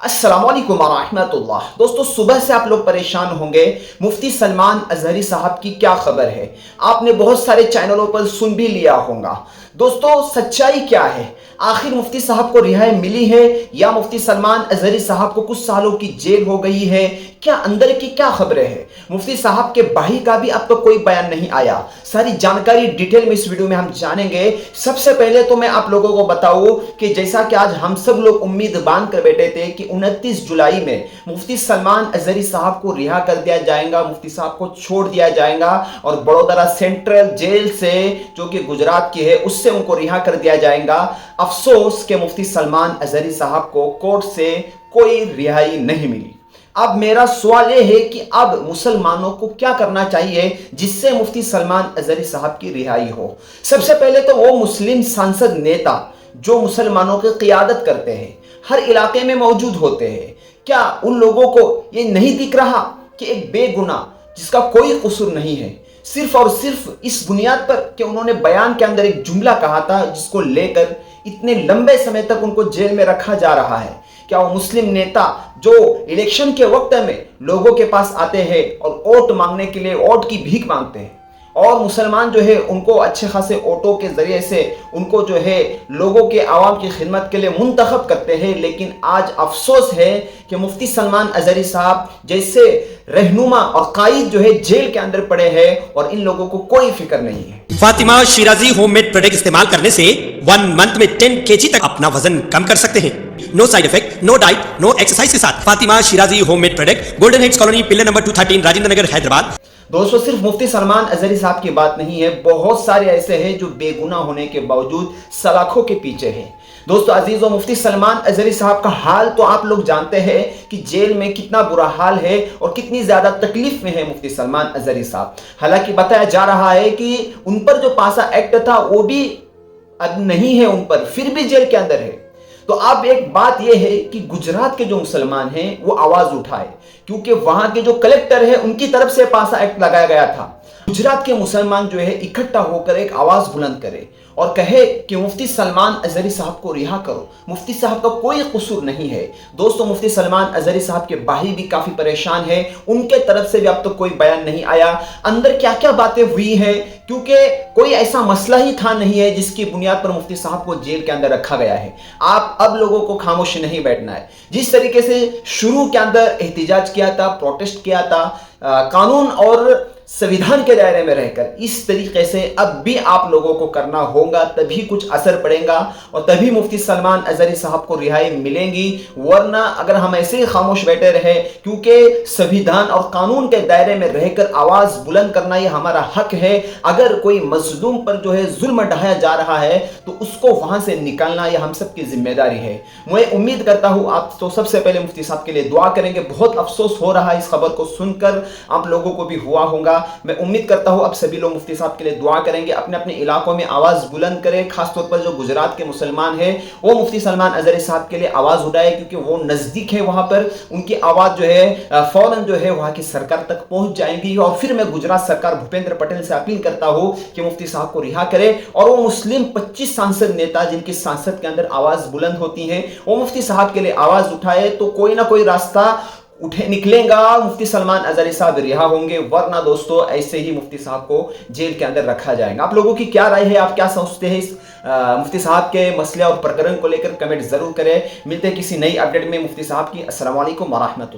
अस्सलाम वालेकुम वरहमतुल्लाह। दोस्तों, सुबह से आप लोग परेशान होंगे मुफ्ती सलमान अजहरी साहब की क्या खबर है। आपने बहुत सारे चैनलों पर सुन भी लिया होगा। दोस्तों, सच्चाई क्या है? आखिर मुफ्ती साहब को रिहाई मिली है या मुफ्ती सलमान अजहरी साहब को कुछ सालों की जेल हो गई है? क्या अंदर की क्या खबरें हैं? मुफ्ती साहब के भाई का भी अब तो कोई बयान नहीं आया। सारी जानकारी डिटेल में इस वीडियो में हम जानेंगे। सबसे पहले तो मैं आप लोगों को बताऊं कि जैसा कि आज हम सब लोग उम्मीद बांध कर बैठे थे कि 29 जुलाई में मुफ्ती सलमान अजहरी साहब को रिहा कर दिया जाएगा, मुफ्ती साहब को छोड़ दिया जाएगा और बड़ौदा सेंट्रल जेल से, जो कि गुजरात की है, उससे उनको रिहा कर दिया जाएगा। अफसोस कि मुफ्ती सलमान अजहरी साहब को कोर्ट से कोई रिहाई नहीं मिली। अब मेरा सवाल यह है कि अब मुसलमानों को क्या करना चाहिए जिससे मुफ्ती सलमान अजहरी साहब की रिहाई हो। सबसे पहले तो वो मुस्लिम सांसद नेता जो मुसलमानों की क़ियादत करते हैं, हर इलाके में मौजूद होते हैं, क्या उन लोगों को ये नहीं दिख रहा कि एक बेगुनाह जिसका कोई कसूर नहीं है, सिर्फ और सिर्फ इस बुनियाद पर कि उन्होंने बयान के अंदर एक जुमला कहा था जिसको लेकर इतने लंबे समय तक उनको जेल में रखा जा रहा है, क्या वो मुस्लिम नेता जो इलेक्शन के वक्त में लोगों के पास आते हैं और वोट मांगने के लिए वोट की भीख मांगते हैं और मुसलमान जो है उनको अच्छे खासे वोटों के जरिए से उनको जो है लोगों के आवाम की खिदमत के लिए मुंतखब करते हैं, लेकिन आज अफसोस है कि मुफ्ती सलमान अजहरी साहब जैसे रहनुमा और कायद जो है जेल के अंदर पड़े हैं और इन लोगों को कोई फिक्र नहीं है। फातिमा शिराजी होममेड प्रोडक्ट इस्तेमाल करने से 1 मंथ में 10 kg तक अपना वजन कम कर सकते हैं। No side effect, no diet, no exercise के साथ Fatima Shirazi homemade product, golden heights colony, pillar number 213, Rajendra Nagar, Hyderabad. दोस्तों, सिर्फ मुफ्ती सलमान अजहरी साहब की बात नहीं है, बहुत सारे ऐसे हैं जो बेगुनाह होने के बावजूद सलाखों के पीछे हैं। दोस्तों अजीजों, मुफ्ती सलमान अजहरी साहब का हाल तो आप लोग जानते हैं कि जेल में कितना बुरा हाल है और कितनी ज्यादा तकलीफ में है मुफ्ती सलमान अजहरी साहब। हालांकि बताया जा रहा है कि उन पर जो पासा एक्ट था वो भी अब नहीं है उन पर, फिर भी जेल के अंदर है। तो अब एक बात यह है कि गुजरात के जो मुसलमान हैं वो आवाज उठाए, क्योंकि वहां के जो कलेक्टर है उनकी तरफ से पासा एक्ट लगाया गया था। गुजरात के मुसलमान जो है इकट्ठा होकर एक आवाज बुलंद करे और कहे कि मुफ्ती सलमान अजहरी साहब को रिहा करो, मुफ्ती साहब का कोई कसूर नहीं है। दोस्तों, मुफ्ती सलमान अजहरी साहब के भाई भी काफी परेशान है, उनके तरफ से भी अब तक तो कोई बयान नहीं आया अंदर क्या क्या बातें हुई है, क्योंकि कोई ऐसा मसला ही था नहीं है जिसकी बुनियाद पर मुफ्ती साहब को जेल के अंदर रखा गया है। आप अब लोगों को खामोश नहीं बैठना है। जिस तरीके से शुरू के अंदर एहतिजाज किया था, प्रोटेस्ट किया था, कानून और संविधान के दायरे में रहकर, इस तरीके से अब भी आप लोगों को करना होगा, तभी कुछ असर पड़ेगा और तभी मुफ्ती सलमान अजहरी साहब को रिहाई मिलेगी। वरना अगर हम ऐसे ही खामोश बैठे रहे, क्योंकि संविधान और कानून के दायरे में रहकर आवाज बुलंद करना ये हमारा हक है। अगर कोई मजलूम पर जो है जुल्म ढाया जा रहा है तो उसको वहां से निकालना ये हम सबकी जिम्मेदारी है। मैं उम्मीद करता हूं आप तो सबसे पहले मुफ्ती साहब के लिए दुआ करेंगे। बहुत अफसोस हो रहा है इस खबर को सुनकर, आप लोगों को भी हुआ होगा। मैं उम्मीद करता हूं अब सभी लोग मुफ्ती साहब के लिए दुआ करेंगे, अपने अपने इलाकों में आवाज बुलंद करें। खासतौर पर जो गुजरात के मुसलमान हैं वो मुफ्ती सलमान अजहरी साहब के लिए आवाज उठाए, क्योंकि वो नजदीक है, वहां पर उनकी आवाज जो है फौरन जो है वहां की सरकार तक पहुंच जाएगी। और फिर मैं गुजरात सरकार भूपेंद्र पटेल से अपील करता हूं कि मुफ्ती साहब को रिहा करे और वो मुस्लिम 25 सांसद नेता जिनकी सांसद के अंदर आवाज बुलंद होती है वो मुफ्ती साहब के लिए आवाज उठाए, तो कोई ना कोई रास्ता उठे निकलेगा, मुफ्ती सलमान अजहरी साहब रिहा होंगे। वरना दोस्तों ऐसे ही मुफ्ती साहब को जेल के अंदर रखा जाएगा। आप लोगों की क्या राय है? आप क्या सोचते हैं इस मुफ्ती साहब के मसले और प्रकरण को लेकर? कमेंट जरूर करें। मिलते हैं किसी नई अपडेट में मुफ्ती साहब की। अस्सलाम वालेकुम व रहमतुल्लाह।